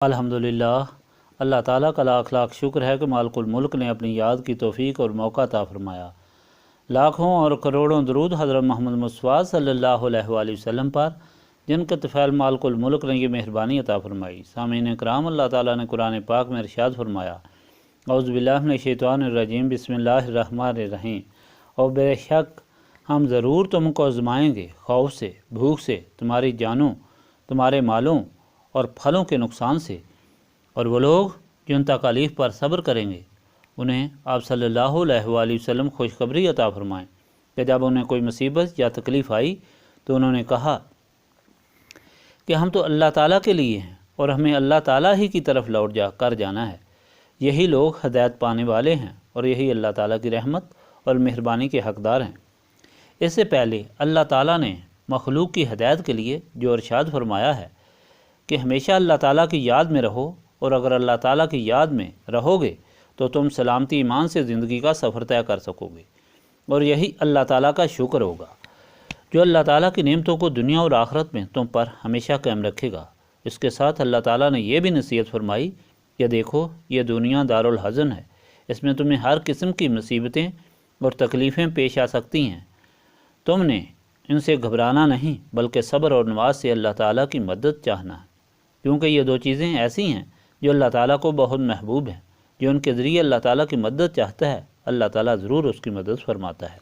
الحمدللہ، اللہ تعالیٰ کا لاکھ لاکھ شکر ہے کہ مالک الملک نے اپنی یاد کی توفیق اور موقع عطا فرمایا۔ لاکھوں اور کروڑوں درود حضرت محمد مصطفیٰ صلی اللہ علیہ وآلہ وسلم پر، جن کے طفیل مالک الملک نے یہ مہربانی عطا فرمائی۔ سامعین کرام، اللہ تعالیٰ نے قرآن پاک میں ارشاد فرمایا، اعوذ باللہ من الشیطان الرجیم، بسم اللہ الرحمن الرحیم، اور بے شک ہم ضرور تم کو آزمائیں گے، خوف سے، بھوک سے، تمہاری جانوں، تمہارے مالوں اور پھلوں کے نقصان سے، اور وہ لوگ جو ان تکالیف پر صبر کریں گے انہیں آپ صلی اللہ علیہ وآلہ وسلم خوشخبری عطا فرمائیں کہ جب انہیں کوئی مصیبت یا تکلیف آئی تو انہوں نے کہا کہ ہم تو اللہ تعالیٰ کے لیے ہیں اور ہمیں اللہ تعالیٰ ہی کی طرف لوٹ جانا ہے۔ یہی لوگ ہدایت پانے والے ہیں اور یہی اللہ تعالیٰ کی رحمت اور مہربانی کے حقدار ہیں۔ اس سے پہلے اللہ تعالیٰ نے مخلوق کی ہدایت کے لیے جو ارشاد فرمایا ہے کہ ہمیشہ اللہ تعالیٰ کی یاد میں رہو، اور اگر اللہ تعالیٰ کی یاد میں رہو گے تو تم سلامتی ایمان سے زندگی کا سفر طے کر سکو گے، اور یہی اللہ تعالیٰ کا شکر ہوگا جو اللہ تعالیٰ کی نعمتوں کو دنیا اور آخرت میں تم پر ہمیشہ قائم رکھے گا۔ اس کے ساتھ اللہ تعالیٰ نے یہ بھی نصیحت فرمائی کہ دیکھو، یہ دنیا دارالحزن ہے، اس میں تمہیں ہر قسم کی مصیبتیں اور تکلیفیں پیش آ سکتی ہیں۔ تم نے ان سے گھبرانا نہیں بلکہ صبر اور نماز سے اللہ تعالیٰ کی مدد چاہنا ہے، کیونکہ یہ دو چیزیں ایسی ہیں جو اللہ تعالیٰ کو بہت محبوب ہیں۔ جو ان کے ذریعے اللہ تعالیٰ کی مدد چاہتا ہے، اللہ تعالیٰ ضرور اس کی مدد فرماتا ہے۔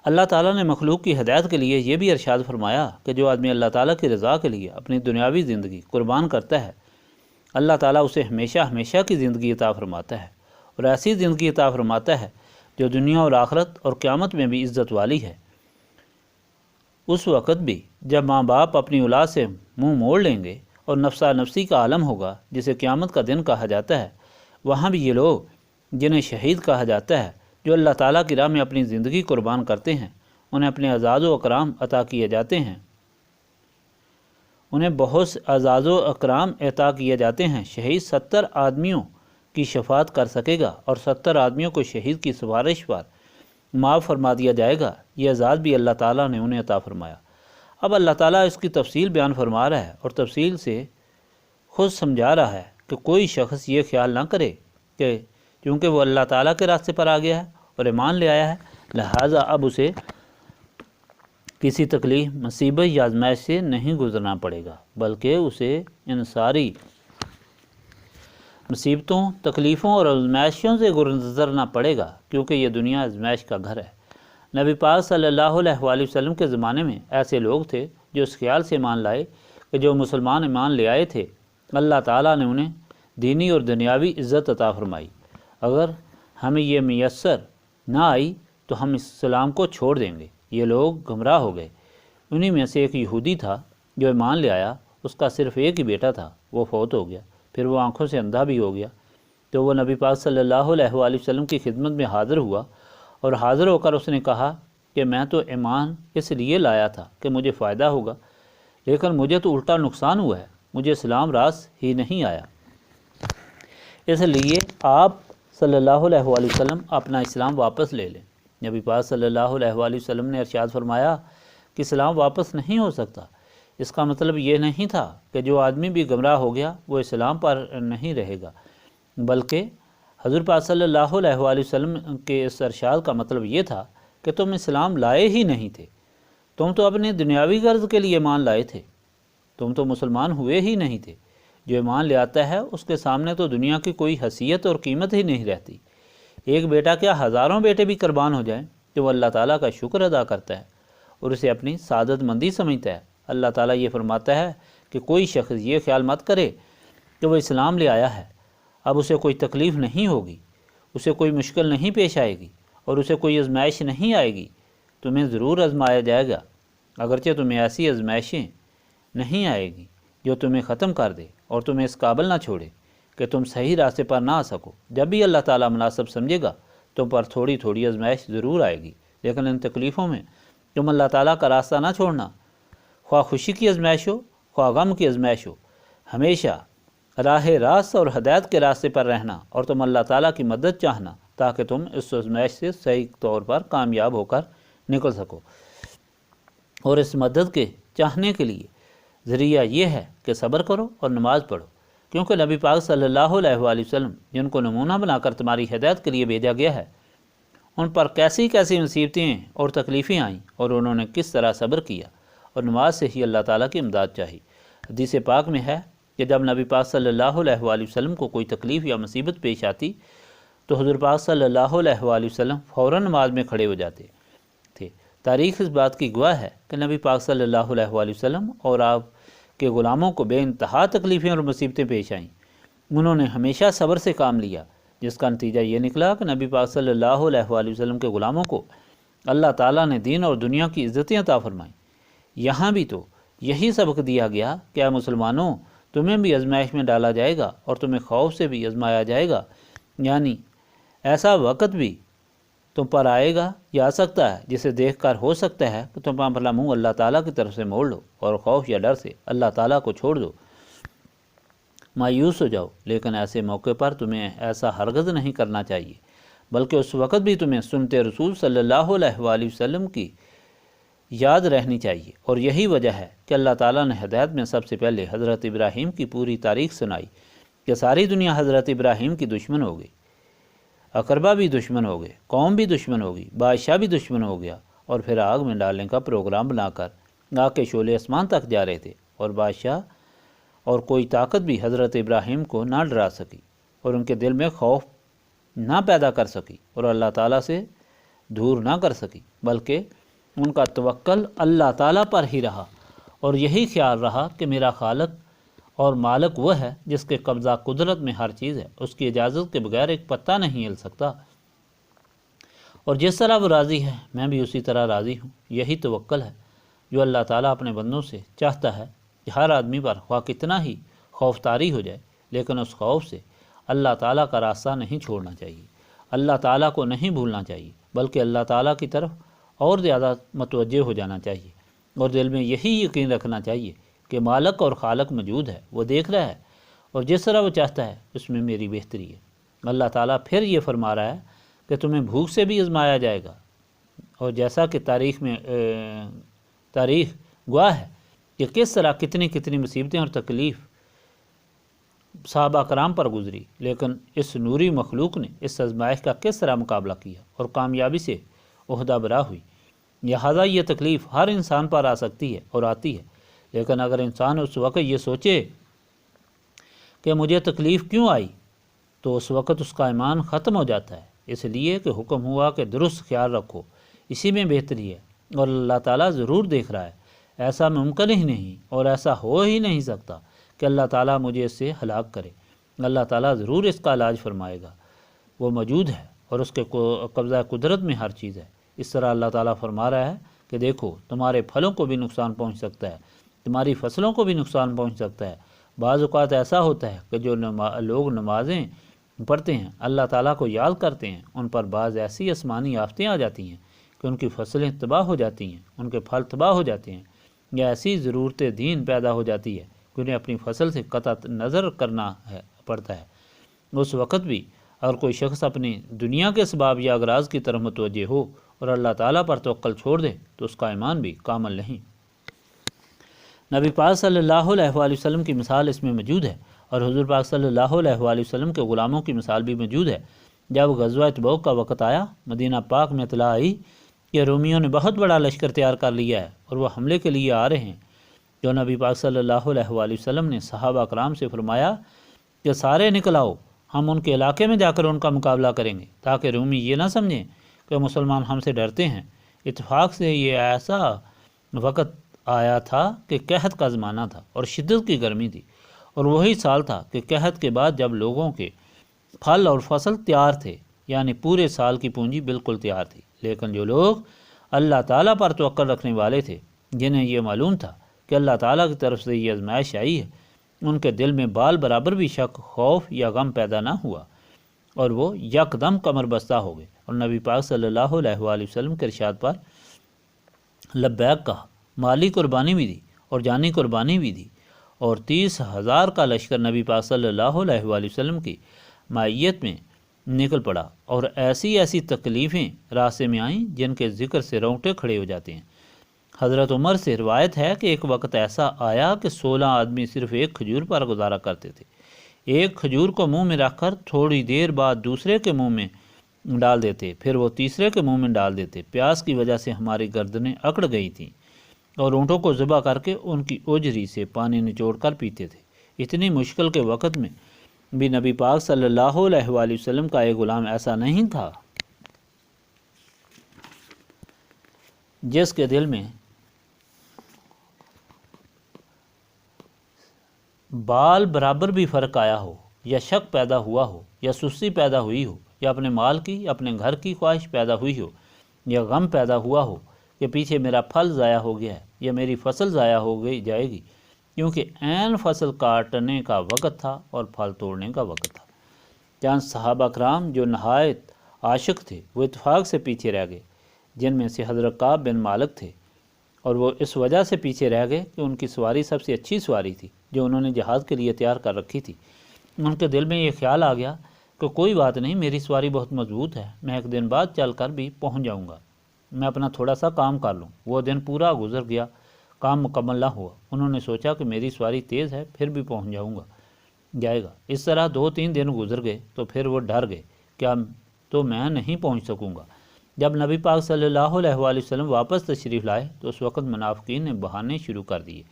اللہ تعالیٰ نے مخلوق کی ہدایت کے لیے یہ بھی ارشاد فرمایا کہ جو آدمی اللہ تعالیٰ کی رضا کے لیے اپنی دنیاوی زندگی قربان کرتا ہے، اللہ تعالیٰ اسے ہمیشہ ہمیشہ کی زندگی عطا فرماتا ہے، اور ایسی زندگی عطا فرماتا ہے جو دنیا اور آخرت اور قیامت میں بھی عزت والی ہے۔ اس وقت بھی جب ماں باپ اپنی اولاد سے منہ موڑ لیں گے اور نفسا نفسی کا عالم ہوگا جسے قیامت کا دن کہا جاتا ہے، وہاں بھی یہ لوگ جنہیں شہید کہا جاتا ہے، جو اللہ تعالیٰ کی راہ میں اپنی زندگی قربان کرتے ہیں، انہیں اپنے اعزاز و اکرام عطا کیے جاتے ہیں، انہیں بہت سے اعزاز و اکرام عطا کیے جاتے ہیں۔ شہید 70 آدمیوں کی شفاعت کر سکے گا اور 70 آدمیوں کو شہید کی سفارش پر معاف فرما دیا جائے گا۔ یہ اعزاز بھی اللہ تعالیٰ نے انہیں عطا فرمایا۔ اب اللہ تعالیٰ اس کی تفصیل بیان فرما رہا ہے اور تفصیل سے خود سمجھا رہا ہے کہ کوئی شخص یہ خیال نہ کرے کہ چونکہ وہ اللہ تعالیٰ کے راستے پر آ گیا ہے اور ایمان لے آیا ہے، لہٰذا اب اسے کسی تکلیف، مصیبت یا آزمائش سے نہیں گزرنا پڑے گا، بلکہ اسے ان ساری مصیبتوں، تکلیفوں اور آزمائشوں سے گزرنا پڑے گا، کیونکہ یہ دنیا آزمائش کا گھر ہے۔ نبی پاک صلی اللہ علیہ وآلہ وسلم کے زمانے میں ایسے لوگ تھے جو اس خیال سے ایمان لائے کہ جو مسلمان ایمان لے آئے تھے، اللہ تعالیٰ نے انہیں دینی اور دنیاوی عزت عطا فرمائی۔ اگر ہمیں یہ میسر نہ آئی تو ہم اسلام کو چھوڑ دیں گے۔ یہ لوگ گمراہ ہو گئے۔ انہی میں سے ایک یہودی تھا جو ایمان لے آیا، اس کا صرف ایک ہی بیٹا تھا، وہ فوت ہو گیا، پھر وہ آنکھوں سے اندھا بھی ہو گیا۔ تو وہ نبی پاک صلی اللہ علیہ وآلہ وسلم کی خدمت میں حاضر ہوا، اور حاضر ہو کر اس نے کہا کہ میں تو ایمان اس لیے لایا تھا کہ مجھے فائدہ ہوگا، لیکن مجھے تو الٹا نقصان ہوا ہے، مجھے اسلام راس ہی نہیں آیا۔ اس لیے آپ صلی اللہ علیہ وآلہ وسلم اپنا اسلام واپس لے لیں۔ نبی پاک صلی اللہ علیہ وآلہ وسلم نے ارشاد فرمایا کہ اسلام واپس نہیں ہو سکتا۔ اس کا مطلب یہ نہیں تھا کہ جو آدمی بھی گمراہ ہو گیا وہ اسلام پر نہیں رہے گا، بلکہ حضور پاک صلی اللہ علیہ وآلہ وسلم کے اس ارشاد کا مطلب یہ تھا کہ تم اسلام لائے ہی نہیں تھے، تم تو اپنے دنیاوی غرض کے لیے ایمان لائے تھے، تم تو مسلمان ہوئے ہی نہیں تھے۔ جو ایمان لے آتا ہے اس کے سامنے تو دنیا کی کوئی حیثیت اور قیمت ہی نہیں رہتی۔ ایک بیٹا کیا ہزاروں بیٹے بھی قربان ہو جائیں تو وہ اللہ تعالیٰ کا شکر ادا کرتا ہے اور اسے اپنی سعادت مندی سمجھتا ہے۔ اللہ تعالیٰ یہ فرماتا ہے کہ کوئی شخص یہ خیال مت کرے کہ وہ اسلام لے آیا ہے، اب اسے کوئی تکلیف نہیں ہوگی، اسے کوئی مشکل نہیں پیش آئے گی اور اسے کوئی آزمائش نہیں آئے گی۔ تمہیں ضرور آزمایا جائے گا، اگرچہ تمہیں ایسی آزمائشیں نہیں آئے گی جو تمہیں ختم کر دے اور تمہیں اس قابل نہ چھوڑے کہ تم صحیح راستے پر نہ آ سکو۔ جب بھی اللہ تعالیٰ مناسب سمجھے گا تم پر تھوڑی تھوڑی آزمائش ضرور آئے گی، لیکن ان تکلیفوں میں تم اللہ تعالیٰ کا راستہ نہ چھوڑنا۔ خواہ خوشی کی آزمائش ہو، خواہ غم کی آزمائش ہو، ہمیشہ راہ راست اور ہدایت کے راستے پر رہنا اور تم اللہ تعالیٰ کی مدد چاہنا تاکہ تم اس آزمائش سے صحیح طور پر کامیاب ہو کر نکل سکو۔ اور اس مدد کے چاہنے کے لیے ذریعہ یہ ہے کہ صبر کرو اور نماز پڑھو، کیونکہ نبی پاک صلی اللہ علیہ وآلہ وسلم جن کو نمونہ بنا کر تمہاری ہدایت کے لیے بھیجا گیا ہے، ان پر کیسی کیسی مصیبتیں اور تکلیفیں آئیں اور انہوں نے کس طرح صبر کیا اور نماز سے ہی اللہ تعالیٰ کی امداد چاہی۔ حدیث پاک میں ہے کہ جب نبی پاک صلی اللہ علیہ وآلہ وسلم کو کوئی تکلیف یا مصیبت پیش آتی تو حضور پاک صلی اللہ علیہ وآلہ وسلم فوراً نماز میں کھڑے ہو جاتے تھے۔ تاریخ اس بات کی گواہ ہے کہ نبی پاک صلی اللہ علیہ وآلہ وسلم اور آپ کے غلاموں کو بے انتہا تکلیفیں اور مصیبتیں پیش آئیں، انہوں نے ہمیشہ صبر سے کام لیا، جس کا نتیجہ یہ نکلا کہ نبی پاک صلی اللہ علیہ وآلہ وسلم کے غلاموں کو اللہ تعالیٰ نے دین اور دنیا کی عزتیں عطا فرمائیں۔ یہاں بھی تو یہی سبق دیا گیا کہ اے مسلمانوں، تمہیں بھی آزمائش میں ڈالا جائے گا اور تمہیں خوف سے بھی آزمایا جائے گا، یعنی ایسا وقت بھی تم پر آئے گا یا آ سکتا ہے جسے دیکھ کر ہو سکتا ہے کہ تم اپنا منہ اللہ تعالیٰ کی طرف سے موڑ لو اور خوف یا ڈر سے اللہ تعالیٰ کو چھوڑ دو، مایوس ہو جاؤ۔ لیکن ایسے موقع پر تمہیں ایسا ہرگز نہیں کرنا چاہیے، بلکہ اس وقت بھی تمہیں سنت رسول صلی اللہ علیہ وآلہ وسلم کی یاد رہنی چاہیے، اور یہی وجہ ہے کہ اللہ تعالیٰ نے ہدایت میں سب سے پہلے حضرت ابراہیم کی پوری تاریخ سنائی کہ ساری دنیا حضرت ابراہیم کی دشمن ہو گئی، اقربا بھی دشمن ہو گئے، قوم بھی دشمن ہو گئی، بادشاہ بھی دشمن ہو گیا، اور پھر آگ میں ڈالنے کا پروگرام بنا کر آگ کے شعلے آسمان تک جا رہے تھے، اور بادشاہ اور کوئی طاقت بھی حضرت ابراہیم کو نہ ڈرا سکی اور ان کے دل میں خوف نہ پیدا کر سکی اور اللہ تعالیٰ سے دور نہ کر سکی، بلکہ ان کا توکل اللہ تعالیٰ پر ہی رہا، اور یہی خیال رہا کہ میرا خالق اور مالک وہ ہے جس کے قبضہ قدرت میں ہر چیز ہے، اس کی اجازت کے بغیر ایک پتہ نہیں ہل سکتا، اور جس طرح وہ راضی ہے میں بھی اسی طرح راضی ہوں۔ یہی توکل ہے جو اللہ تعالیٰ اپنے بندوں سے چاہتا ہے کہ ہر آدمی پر خواہ کتنا ہی خوف طاری ہو جائے، لیکن اس خوف سے اللہ تعالیٰ کا راستہ نہیں چھوڑنا چاہیے، اللہ تعالیٰ کو نہیں بھولنا چاہیے، بلکہ اللہ تعالیٰ کی طرف اور زیادہ متوجہ ہو جانا چاہیے، اور دل میں یہی یقین رکھنا چاہیے کہ مالک اور خالق موجود ہے، وہ دیکھ رہا ہے، اور جس طرح وہ چاہتا ہے اس میں میری بہتری ہے۔ اللہ تعالیٰ پھر یہ فرما رہا ہے کہ تمہیں بھوک سے بھی آزمایا جائے گا، اور جیسا کہ تاریخ گواہ ہے کہ کس طرح کتنی مصیبتیں اور تکلیف صحابہ کرام پر گزری، لیکن اس نوری مخلوق نے اس آزمائش کا کس طرح مقابلہ کیا اور کامیابی سے عہدہ برا ہوئی۔ لہٰذا یہ تکلیف ہر انسان پر آ سکتی ہے اور آتی ہے، لیکن اگر انسان اس وقت یہ سوچے کہ مجھے تکلیف کیوں آئی تو اس وقت اس کا ایمان ختم ہو جاتا ہے۔ اس لیے کہ حکم ہوا کہ درست خیال رکھو، اسی میں بہتری ہے، اور اللہ تعالیٰ ضرور دیکھ رہا ہے۔ ایسا ممکن ہی نہیں اور ایسا ہو ہی نہیں سکتا کہ اللہ تعالیٰ مجھے اس سے ہلاک کرے۔ اللہ تعالیٰ ضرور اس کا علاج فرمائے گا، وہ موجود ہے اور اس کے قبضہ قدرت میں ہر چیز ہے۔ اس طرح اللہ تعالیٰ فرما رہا ہے کہ دیکھو تمہارے پھلوں کو بھی نقصان پہنچ سکتا ہے، تمہاری فصلوں کو بھی نقصان پہنچ سکتا ہے۔ بعض اوقات ایسا ہوتا ہے کہ جو لوگ نمازیں پڑھتے ہیں، اللہ تعالیٰ کو یاد کرتے ہیں، ان پر بعض ایسی آسمانی آفتیں آ جاتی ہیں کہ ان کی فصلیں تباہ ہو جاتی ہیں، ان کے پھل تباہ ہو جاتے ہیں، یا ایسی ضرورت دین پیدا ہو جاتی ہے کہ انہیں اپنی فصل سے قطع نظر کرنا پڑتا ہے۔ اس وقت بھی اگر کوئی شخص اپنی دنیا کے اسباب یا اغراض کی طرف متوجہ ہو اور اللہ تعالیٰ پر توکل چھوڑ دے تو اس کا ایمان بھی کامل نہیں۔ نبی پاک صلی اللہ علیہ وآلہ وسلم کی مثال اس میں موجود ہے، اور حضور پاک صلی اللہ علیہ وآلہ وسلم کے غلاموں کی مثال بھی موجود ہے۔ جب غزوہ تبوک کا وقت آیا، مدینہ پاک میں اطلاع آئی کہ رومیوں نے بہت بڑا لشکر تیار کر لیا ہے اور وہ حملے کے لیے آ رہے ہیں، جو نبی پاک صلی اللہ علیہ وآلہ وسلم نے صحابہ کرام سے فرمایا کہ سارے نکل آؤ، ہم ان کے علاقے میں جا کر ان کا مقابلہ کریں گے، تاکہ رومی یہ نہ سمجھیں کہ مسلمان ہم سے ڈرتے ہیں۔ اتفاق سے یہ ایسا وقت آیا تھا کہ قحط کا زمانہ تھا اور شدت کی گرمی تھی، اور وہی سال تھا کہ قحط کے بعد جب لوگوں کے پھل اور فصل تیار تھے، یعنی پورے سال کی پونجی بالکل تیار تھی، لیکن جو لوگ اللہ تعالیٰ پر توکل رکھنے والے تھے، جنہیں یہ معلوم تھا کہ اللہ تعالیٰ کی طرف سے یہ آزمائش آئی ہے، ان کے دل میں بال برابر بھی شک، خوف یا غم پیدا نہ ہوا، اور وہ یکدم کمر بستہ ہو گئے اور نبی پاک صلی اللہ علیہ وآلہ وسلم کے ارشاد پر لبیک کہا، مالی قربانی بھی دی اور جانی قربانی بھی دی، اور 30,000 کا لشکر نبی پاک صلی اللہ علیہ وآلہ وسلم کی معیت میں نکل پڑا، اور ایسی تکلیفیں راستے میں آئیں جن کے ذکر سے رونگٹے کھڑے ہو جاتے ہیں۔ حضرت عمر سے روایت ہے کہ ایک وقت ایسا آیا کہ 16 آدمی صرف ایک کھجور پر گزارا کرتے تھے۔ ایک کھجور کو منہ میں رکھ کر تھوڑی دیر بعد دوسرے کے منہ میں ڈال دیتے، پھر وہ تیسرے کے منہ میں ڈال دیتے۔ پیاس کی وجہ سے ہماری گردنیں اکڑ گئی تھیں اور اونٹوں کو ذبح کر کے ان کی اوجری سے پانی نچوڑ کر پیتے تھے۔ اتنی مشکل کے وقت میں بھی نبی پاک صلی اللہ علیہ وآلہ وسلم کا ایک غلام ایسا نہیں تھا جس کے دل میں بال برابر بھی فرق آیا ہو، یا شک پیدا ہوا ہو، یا سستی پیدا ہوئی ہو، یا اپنے مال کی اپنے گھر کی خواہش پیدا ہوئی ہو، یا غم پیدا ہوا ہو کہ پیچھے میرا پھل ضائع ہو گیا ہے یا میری فصل ضائع ہو گئی جائے گی، کیونکہ عین فصل کاٹنے کا وقت تھا اور پھل توڑنے کا وقت تھا۔ چند صحابہ کرام جو نہایت عاشق تھے وہ اتفاق سے پیچھے رہ گئے، جن میں سے حضرت کعب بن مالک تھے، اور وہ اس وجہ سے پیچھے رہ گئے کہ ان کی سواری سب سے اچھی سواری تھی جو انہوں نے جہاد کے لیے تیار کر رکھی تھی۔ ان کے دل میں یہ خیال آ گیا کہ کوئی بات نہیں، میری سواری بہت مضبوط ہے، میں ایک دن بعد چل کر بھی پہنچ جاؤں گا، میں اپنا تھوڑا سا کام کر لوں۔ وہ دن پورا گزر گیا، کام مکمل نہ ہوا۔ انہوں نے سوچا کہ میری سواری تیز ہے، پھر بھی پہنچ جائے گا۔ اس طرح 2-3 دن گزر گئے تو پھر وہ ڈر گئے، کیا تو میں نہیں پہنچ سکوں گا۔ جب نبی پاک صلی اللہ علیہ وآلہ وسلم واپس تشریف لائے تو اس وقت منافقین نے بہانے شروع کر دیے۔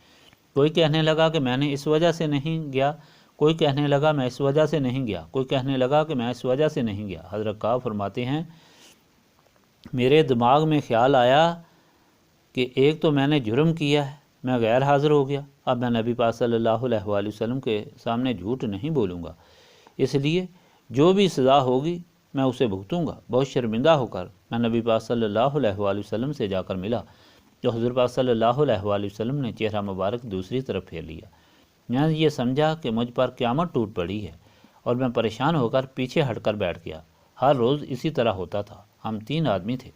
کوئی کہنے لگا کہ میں نے اس وجہ سے نہیں گیا، کوئی کہنے لگا میں اس وجہ سے نہیں گیا، کوئی کہنے لگا کہ میں اس وجہ سے نہیں گیا۔ حضرت کعب فرماتے ہیں میرے دماغ میں خیال آیا کہ ایک تو میں نے جرم کیا ہے، میں غیر حاضر ہو گیا، اب میں نبی پاک صلی اللہ علیہ وآلہ وسلم کے سامنے جھوٹ نہیں بولوں گا، اس لیے جو بھی سزا ہوگی میں اسے بھگتوں گا۔ بہت شرمندہ ہو کر میں نبی پاک صلی اللہ علیہ وآلہ وسلم سے جا کر ملا تو حضور پاک صلی اللہ علیہ وآلہ وسلم نے چہرہ مبارک دوسری طرف پھیر لیا۔ میں یہ سمجھا کہ مجھ پر قیامت ٹوٹ پڑی ہے اور میں پریشان ہو کر پیچھے ہٹ کر بیٹھ گیا۔ ہر روز اسی طرح ہوتا تھا۔ ہم 3 آدمی تھے۔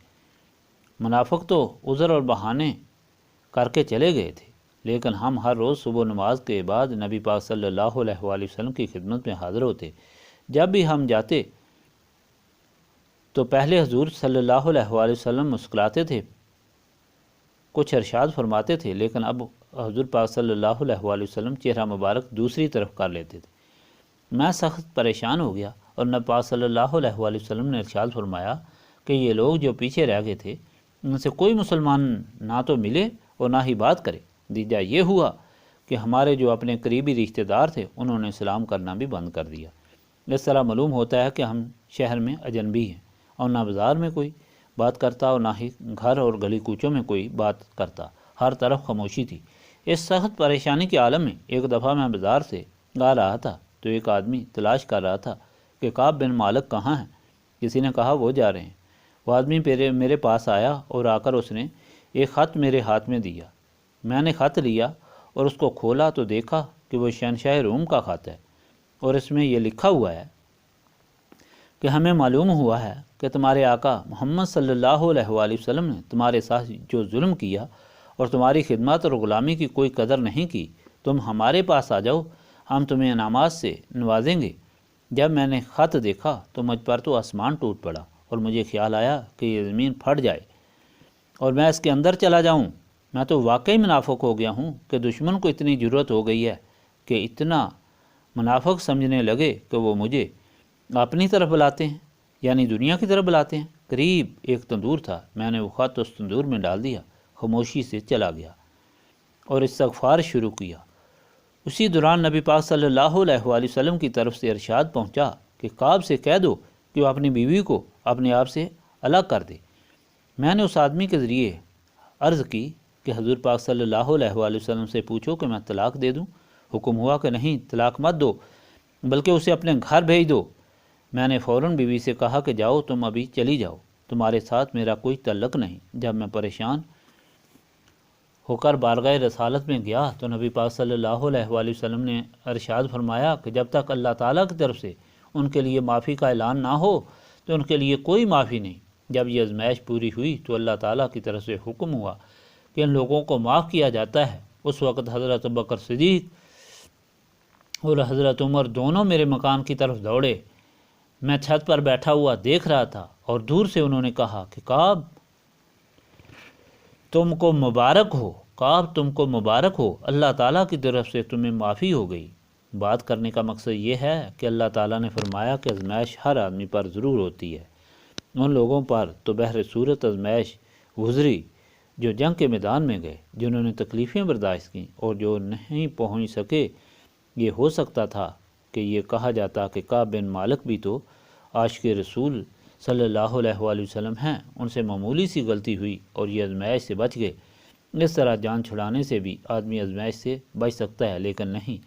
منافق تو عذر اور بہانے کر کے چلے گئے تھے، لیکن ہم ہر روز صبح نماز کے بعد نبی پاک صلی اللہ علیہ وآلہ وسلم کی خدمت میں حاضر ہوتے۔ جب بھی ہم جاتے تو پہلے حضور صلی اللہ علیہ وآلہ وسلم مسکراتے تھے، کچھ ارشاد فرماتے تھے، لیکن اب حضور پاک صلی اللہ علیہ وآلہ وسلم چہرہ مبارک دوسری طرف کر لیتے تھے۔ میں سخت پریشان ہو گیا اور نبی پاک صلی اللہ علیہ وآلہ وسلم نے ارشاد فرمایا کہ یہ لوگ جو پیچھے رہ گئے تھے ان سے کوئی مسلمان نہ تو ملے اور نہ ہی بات کرے۔ نتیجہ یہ ہوا کہ ہمارے جو اپنے قریبی رشتہ دار تھے انہوں نے سلام کرنا بھی بند کر دیا۔ اس طرح معلوم ہوتا ہے کہ ہم شہر میں اجنبی ہیں، اور نہ بازار میں کوئی بات کرتا اور نہ ہی گھر اور گلی کوچوں میں کوئی بات کرتا، ہر طرف خاموشی تھی۔ اس سخت پریشانی کے عالم میں ایک دفعہ میں بازار سے آ رہا تھا تو ایک آدمی تلاش کر رہا تھا کہ کعب بن مالک کہاں ہیں۔ کسی نے کہا وہ جا رہے ہیں۔ وہ آدمی میرے پاس آیا اور آ کر اس نے ایک خط میرے ہاتھ میں دیا۔ میں نے خط لیا اور اس کو کھولا تو دیکھا کہ وہ شہنشاہ روم کا خط ہے، اور اس میں یہ لکھا ہوا ہے کہ ہمیں معلوم ہوا ہے کہ تمہارے آقا محمد صلی اللہ علیہ وآلہ وسلم نے تمہارے ساتھ جو ظلم کیا اور تمہاری خدمت اور غلامی کی کوئی قدر نہیں کی، تم ہمارے پاس آ جاؤ، ہم تمہیں انعامات سے نوازیں گے۔ جب میں نے خط دیکھا تو مجھ پر تو آسمان ٹوٹ پڑا اور مجھے خیال آیا کہ یہ زمین پھٹ جائے اور میں اس کے اندر چلا جاؤں۔ میں تو واقعی منافق ہو گیا ہوں کہ دشمن کو اتنی ضرورت ہو گئی ہے کہ اتنا منافق سمجھنے لگے کہ وہ مجھے اپنی طرف بلاتے ہیں، یعنی دنیا کی طرف بلاتے ہیں۔ قریب ایک تندور تھا، میں نے وہ خط اس تندور میں ڈال دیا، خاموشی سے چلا گیا اور استغفار شروع کیا۔ اسی دوران نبی پاک صلی اللہ علیہ وآلہ وسلم کی طرف سے ارشاد پہنچا کہ کعب سے کہہ دو کہ وہ اپنی بیوی کو اپنے آپ سے الگ کر دے۔ میں نے اس آدمی کے ذریعے عرض کی کہ حضور پاک صلی اللہ علیہ وآلہ وسلم سے پوچھو کہ میں طلاق دے دوں۔ حکم ہوا کہ نہیں، طلاق مت دو، بلکہ اسے اپنے گھر بھیج دو۔ میں نے فوراً بیوی سے کہا کہ جاؤ، تم ابھی چلی جاؤ، تمہارے ساتھ میرا کوئی تعلق نہیں۔ جب میں پریشان ہو کر بارگاہ رسالت میں گیا تو نبی پاک صلی اللہ علیہ وآلہ وسلم نے ارشاد فرمایا کہ جب تک اللہ تعالیٰ کی طرف سے ان کے لیے معافی کا اعلان نہ ہو تو ان کے لیے کوئی معافی نہیں۔ جب یہ آزمائش پوری ہوئی تو اللہ تعالیٰ کی طرف سے حکم ہوا کہ ان لوگوں کو معاف کیا جاتا ہے۔ اس وقت حضرت ابوبکر صدیق اور حضرت عمر دونوں میرے مکان کی طرف دوڑے۔ میں چھت پر بیٹھا ہوا دیکھ رہا تھا اور دور سے انہوں نے کہا کہ کعب تم کو مبارک ہو، کعب تم کو مبارک ہو، اللہ تعالیٰ کی طرف سے تمہیں معافی ہو گئی۔ بات کرنے کا مقصد یہ ہے کہ اللہ تعالیٰ نے فرمایا کہ آزمائش ہر آدمی پر ضرور ہوتی ہے۔ ان لوگوں پر تو بہر صورت آزمائش گزری جو جنگ کے میدان میں گئے، جنہوں نے تکلیفیں برداشت کیں، اور جو نہیں پہنچ سکے۔ یہ ہو سکتا تھا کہ یہ کہا جاتا کہ کعب بن مالک بھی تو عاشق رسول صلی اللہ علیہ وآلہ وسلم ہیں، ان سے معمولی سی غلطی ہوئی اور یہ آزمائش سے بچ گئے۔ اس طرح جان چھڑانے سے بھی آدمی آزمائش سے بچ سکتا ہے، لیکن نہیں،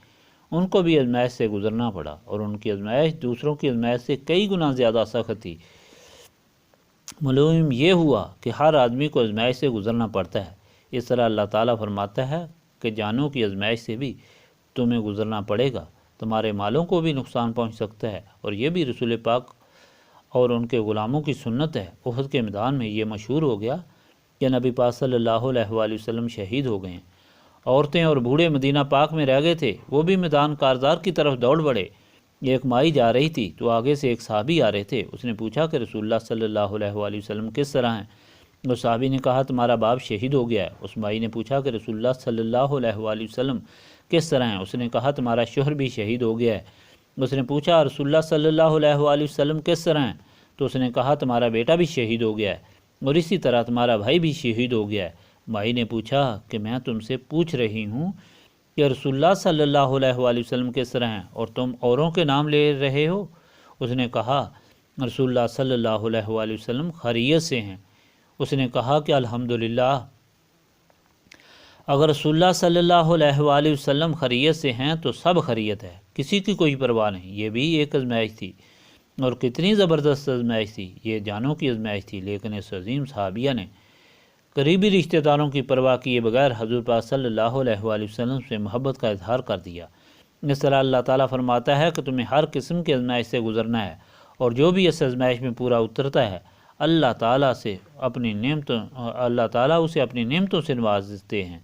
ان کو بھی آزمائش سے گزرنا پڑا، اور ان کی آزمائش دوسروں کی آزمائش سے کئی گنا زیادہ سخت تھی۔ معلوم یہ ہوا کہ ہر آدمی کو آزمائش سے گزرنا پڑتا ہے۔ اس طرح اللہ تعالیٰ فرماتا ہے کہ جانوں کی آزمائش سے بھی تمہیں گزرنا پڑے گا، تمہارے مالوں کو بھی نقصان پہنچ سکتا ہے، اور یہ بھی رسول پاک اور ان کے غلاموں کی سنت ہے۔ احد کے میدان میں یہ مشہور ہو گیا کہ نبی پاک صلی اللہ علیہ وآلہ وسلم شہید ہو گئے ہیں۔ عورتیں اور بوڑھے مدینہ پاک میں رہ گئے تھے، وہ بھی میدان کارزار کی طرف دوڑ بڑھے۔ ایک مائی جا رہی تھی تو آگے سے ایک صحابی آ رہے تھے۔ اس نے پوچھا کہ رسول اللہ صلی اللہ علیہ وآلہ وسلم کس طرح ہیں؟ اس صحابی نے کہا تمہارا باپ شہید ہو گیا ہے۔ اس مائی نے پوچھا کہ رسول اللہ صلی اللہ علیہ وآلہ وسلم کس طرح ہیں؟ اس نے کہا تمہارا شوہر بھی شہید ہو گیا ہے۔ اس نے پوچھا رسول اللہ صلی اللہ علیہ وآلہ وسلم کس طرح ہیں؟ تو اس نے کہا تمہارا بیٹا بھی شہید ہو گیا ہے، اور اسی طرح تمہارا بھائی بھی شہید ہو گیا ہے۔ مائی نے پوچھا کہ میں تم سے پوچھ رہی ہوں کہ رسول اللہ صلی اللہ علیہ وآلہ وسلم کس طرح ہیں، اور تم اوروں کے نام لے رہے ہو؟ اس نے کہا رسول اللہ صلی اللہ علیہ وآلہ وسلم خیریت سے ہیں۔ اس نے کہا کہ الحمدللہ، اگر رسول اللہ صلی اللہ علیہ وآلہ وسلم خیریت سے ہیں تو سب خیریت ہے، کسی کی کوئی پرواہ نہیں۔ یہ بھی ایک آزمائش تھی، اور کتنی زبردست آزمائش تھی، یہ جانوں کی آزمائش تھی، لیکن اس عظیم صحابیہ نے قریبی رشتہ داروں کی پرواہ کیے بغیر حضور پاک صلی اللہ علیہ وآلہ وسلم سے محبت کا اظہار کر دیا۔ اس طرح اللہ تعالیٰ فرماتا ہے کہ تمہیں ہر قسم کی آزمائش سے گزرنا ہے، اور جو بھی اس آزمائش میں پورا اترتا ہے اللہ تعالیٰ اسے اپنی نعمتوں سے نوازتے ہیں۔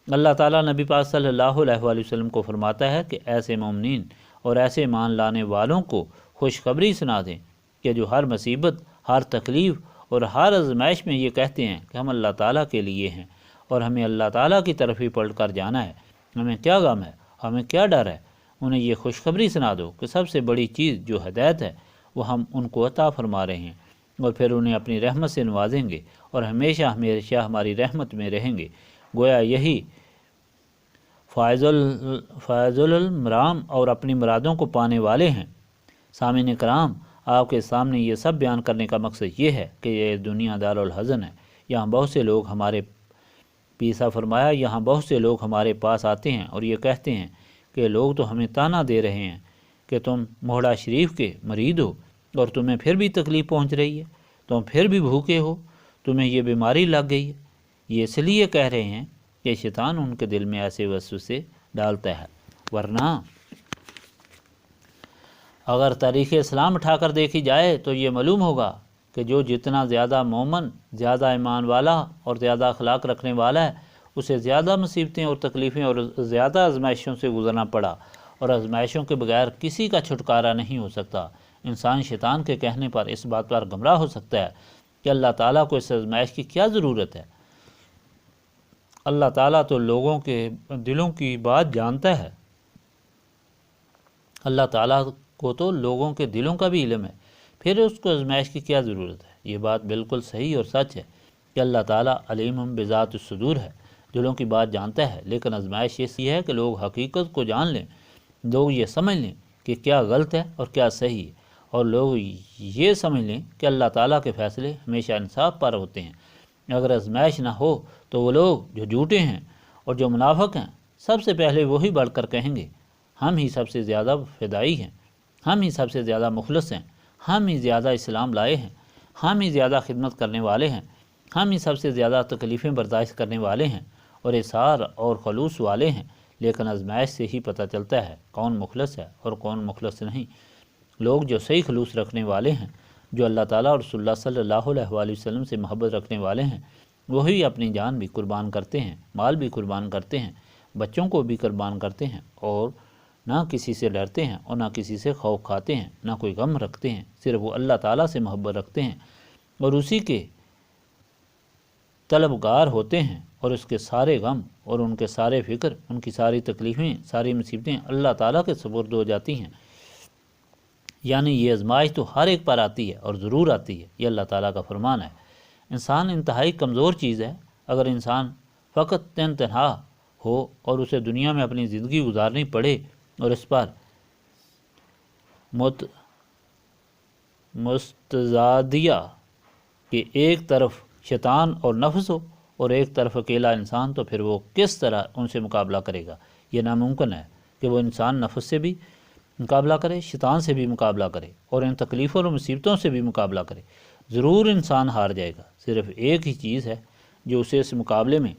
اللہ تعالیٰ نبی پاک صلی اللہ علیہ وآلہ وسلم کو فرماتا ہے کہ ایسے مومنین اور ایسے ایمان لانے والوں کو خوشخبری سنا دیں کہ جو ہر مصیبت، ہر تکلیف اور ہر آزمائش میں یہ کہتے ہیں کہ ہم اللہ تعالیٰ کے لیے ہیں، اور ہمیں اللہ تعالیٰ کی طرف ہی پلٹ کر جانا ہے، ہمیں کیا غم ہے، ہمیں کیا ڈر ہے۔ انہیں یہ خوشخبری سنا دو کہ سب سے بڑی چیز جو ہدایت ہے وہ ہم ان کو عطا فرما رہے ہیں، اور پھر انہیں اپنی رحمت سے نوازیں گے، اور ہمیشہ ہمیشہ ہماری رحمت میں رہیں گے۔ گویا یہی فائز المرام اور اپنی مرادوں کو پانے والے ہیں۔ سامعین کرام، آپ کے سامنے یہ سب بیان کرنے کا مقصد یہ ہے کہ یہ دنیا دارالحزن ہے۔ یہاں بہت سے لوگ ہمارے پیسا فرمایا یہاں بہت سے لوگ ہمارے پاس آتے ہیں اور یہ کہتے ہیں کہ لوگ تو ہمیں تانا دے رہے ہیں کہ تم موہڑا شریف کے مرید ہو اور تمہیں پھر بھی تکلیف پہنچ رہی ہے، تم پھر بھی بھوکے ہو، تمہیں یہ بیماری لگ گئی ہے۔ یہ اس لیے کہہ رہے ہیں کہ شیطان ان کے دل میں ایسے وسوسے ڈالتا ہے، ورنہ اگر تاریخ اسلام اٹھا کر دیکھی جائے تو یہ معلوم ہوگا کہ جو جتنا زیادہ مومن، زیادہ ایمان والا اور زیادہ اخلاق رکھنے والا ہے، اسے زیادہ مصیبتیں اور تکلیفیں اور زیادہ آزمائشوں سے گزرنا پڑا، اور آزمائشوں کے بغیر کسی کا چھٹکارا نہیں ہو سکتا۔ انسان شیطان کے کہنے پر اس بات پر گمراہ ہو سکتا ہے کہ اللہ تعالیٰ کو اس آزمائش کی کیا ضرورت ہے۔ اللہ تعالیٰ تو لوگوں کے دلوں کی بات جانتا ہے، اللہ تعالیٰ کو تو لوگوں کے دلوں کا بھی علم ہے، پھر اس کو آزمائش کی کیا ضرورت ہے۔ یہ بات بالکل صحیح اور سچ ہے کہ اللہ تعالیٰ علیم بذات الصدور ہے، دلوں کی بات جانتا ہے، لیکن آزمائش یہ ہے کہ لوگ حقیقت کو جان لیں، لوگ یہ سمجھ لیں کہ کیا غلط ہے اور کیا صحیح ہے، اور لوگ یہ سمجھ لیں کہ اللہ تعالیٰ کے فیصلے ہمیشہ انصاف پر ہوتے ہیں۔ اگر آزمائش نہ ہو تو وہ لوگ جو جھوٹے ہیں اور جو منافق ہیں سب سے پہلے وہی بڑھ کر کہیں گے ہم ہی سب سے زیادہ فدائی ہیں، ہم ہی سب سے زیادہ مخلص ہیں، ہم ہی زیادہ اسلام لائے ہیں، ہم ہی زیادہ خدمت کرنے والے ہیں، ہم ہی سب سے زیادہ تکلیفیں برداشت کرنے والے ہیں اور اثار اور خلوص والے ہیں۔ لیکن آزمائش سے ہی پتہ چلتا ہے کون مخلص ہے اور کون مخلص نہیں۔ لوگ جو صحیح خلوص رکھنے والے ہیں، جو اللہ تعالیٰ اور رسول اللہ صلی اللہ علیہ وآلہ وسلم سے محبت رکھنے والے ہیں، وہی اپنی جان بھی قربان کرتے ہیں، مال بھی قربان کرتے ہیں، بچوں کو بھی قربان کرتے ہیں، اور نہ کسی سے ڈرتے ہیں اور نہ کسی سے خوف کھاتے ہیں، نہ کوئی غم رکھتے ہیں، صرف وہ اللہ تعالیٰ سے محبت رکھتے ہیں اور اسی کے طلبگار ہوتے ہیں، اور اس کے سارے غم اور ان کے سارے فکر، ان کی ساری تکلیفیں، ساری مصیبتیں اللہ تعالیٰ کے سپرد ہو جاتی ہیں۔ یعنی یہ آزمائش تو ہر ایک پر آتی ہے اور ضرور آتی ہے، یہ اللہ تعالیٰ کا فرمان ہے۔ انسان انتہائی کمزور چیز ہے۔ اگر انسان فقط تنہا ہو اور اسے دنیا میں اپنی زندگی گزارنی پڑے اور اس پر مستزادیہ کہ ایک طرف شیطان اور نفس ہو اور ایک طرف اکیلا انسان، تو پھر وہ کس طرح ان سے مقابلہ کرے گا؟ یہ ناممکن ہے کہ وہ انسان نفس سے بھی مقابلہ کرے، شیطان سے بھی مقابلہ کرے اور ان تکلیفوں اور مصیبتوں سے بھی مقابلہ کرے۔ ضرور انسان ہار جائے گا۔ صرف ایک ہی چیز ہے جو اسے اس مقابلے میں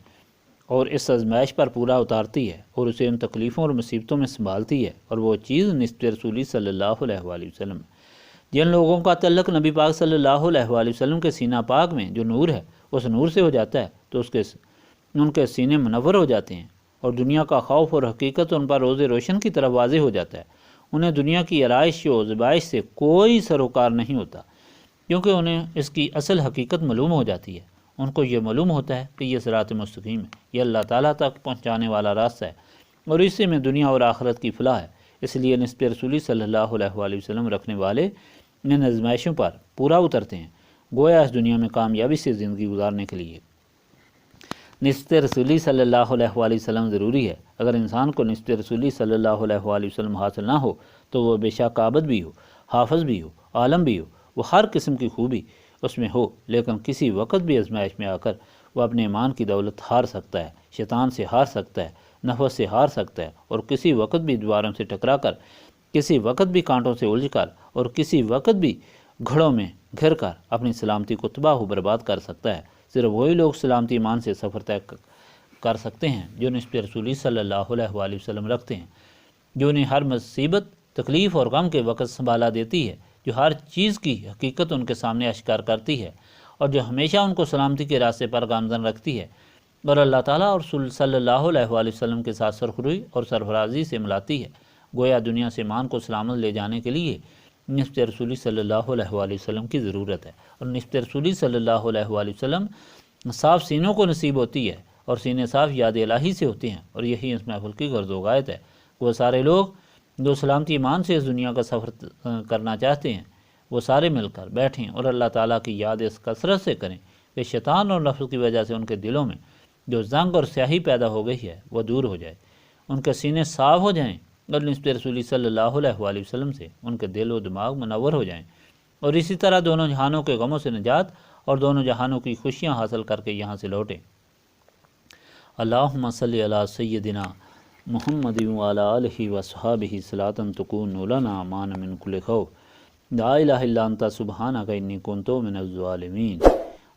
اور اس آزمائش پر پورا اتارتی ہے اور اسے ان تکلیفوں اور مصیبتوں میں سنبھالتی ہے، اور وہ چیز نسبت رسولی صلی اللہ علیہ وآلہ وسلم ہے۔ جن لوگوں کا تعلق نبی پاک صلی اللہ علیہ وآلہ وسلم کے سینہ پاک میں جو نور ہے اس نور سے ہو جاتا ہے، تو ان کے سینے منور ہو جاتے ہیں، اور دنیا کا خوف اور حقیقت ان پر روز روشن کی طرح واضح ہو جاتا ہے۔ انہیں دنیا کی آرائش و زیبائش سے کوئی سروکار نہیں ہوتا، کیونکہ انہیں اس کی اصل حقیقت معلوم ہو جاتی ہے۔ ان کو یہ معلوم ہوتا ہے کہ یہ صراط مستقیم ہے، یہ اللہ تعالیٰ تک پہنچانے والا راستہ ہے، اور اسی میں دنیا اور آخرت کی فلاح ہے۔ اس لیے نسبت رسولی صلی اللہ علیہ وآلہ وسلم رکھنے والے ان آزمائشوں پر پورا اترتے ہیں، گویا اس دنیا میں کامیابی سے زندگی گزارنے کے لیے نسبت رسولی صلی اللہ علیہ وآلہ وسلم ضروری ہے۔ اگر انسان کو نسبت رسولی صلی اللہ علیہ وآلہ وسلم حاصل نہ ہو تو وہ بے شک عابد بھی ہو، حافظ بھی ہو، عالم بھی ہو، وہ ہر قسم کی خوبی اس میں ہو، لیکن کسی وقت بھی آزمائش میں آ کر وہ اپنے ایمان کی دولت ہار سکتا ہے، شیطان سے ہار سکتا ہے، نفس سے ہار سکتا ہے، اور کسی وقت بھی دیواروں سے ٹکرا کر، کسی وقت بھی کانٹوں سے الجھ کر، اور کسی وقت بھی گھڑوں میں گھر کر اپنی سلامتی کو تباہ و برباد کر سکتا ہے۔ صرف وہی لوگ سلامتی ایمان سے سفر طے کر سکتے ہیں جو نسبت رسولی صلی اللہ علیہ وآلہ وسلم رکھتے ہیں، جو انہیں ہر مصیبت، تکلیف اور غم کے وقت سنبھالا دیتی ہے، جو ہر چیز کی حقیقت ان کے سامنے اشکار کرتی ہے، اور جو ہمیشہ ان کو سلامتی کے راستے پر گامزن رکھتی ہے، اور اللہ تعالیٰ اور رسول صلی اللہ علیہ وآلہ وسلم کے ساتھ سرخروئی اور سرفرازی سے ملاتی ہے۔ گویا دنیا سے ایمان کو سلامت لے جانے کے لیے نسبت رسولی صلی اللہ علیہ وآلہ وسلم کی ضرورت ہے، اور نسبت رسولی صلی اللہ علیہ وآلہ وسلم صاف سینوں کو نصیب ہوتی ہے، اور سینے صاف یاد الہی سے ہوتے ہیں، اور یہی اس محفل کی غرض و غایت ہے۔ وہ سارے لوگ جو سلامتی ایمان سے اس دنیا کا سفر کرنا چاہتے ہیں، وہ سارے مل کر بیٹھیں اور اللہ تعالیٰ کی یاد اس کثرت سے کریں کہ شیطان اور نفس کی وجہ سے ان کے دلوں میں جو زنگ اور سیاہی پیدا ہو گئی ہے وہ دور ہو جائے، ان کے سینے صاف ہو جائیں، اور نسبت رسولی صلی اللہ علیہ وآلہ وسلم سے ان کے دل و دماغ منور ہو جائیں، اور اسی طرح دونوں جہانوں کے غموں سے نجات اور دونوں جہانوں کی خوشیاں حاصل کر کے یہاں سے لوٹیں۔ اللہم صلی علی سیدنا محمد وعلی آلہ وصحابہ صلاۃ تکون لنا امان من کل خوف، لا الہ الا انت سبحانک انی کنت من الظالمین،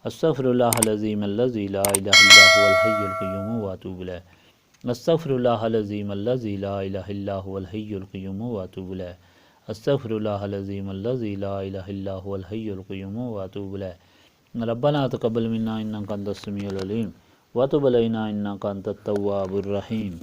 استغفر اللہ العظیم الذی لا الہ الا هو الحی القیوم واتوب الیہ، استغفر اللہ العظیم الذی لا الہ الا هو الحی القیوم واتوب الیہ، استغفر اللہ العظیم الذی لا الہ الا هو الحی القیوم واتوب الیہ، ربنا تقبل منا انک انت السمیع العلیم وتب علینا انک انت التواب الرحیم۔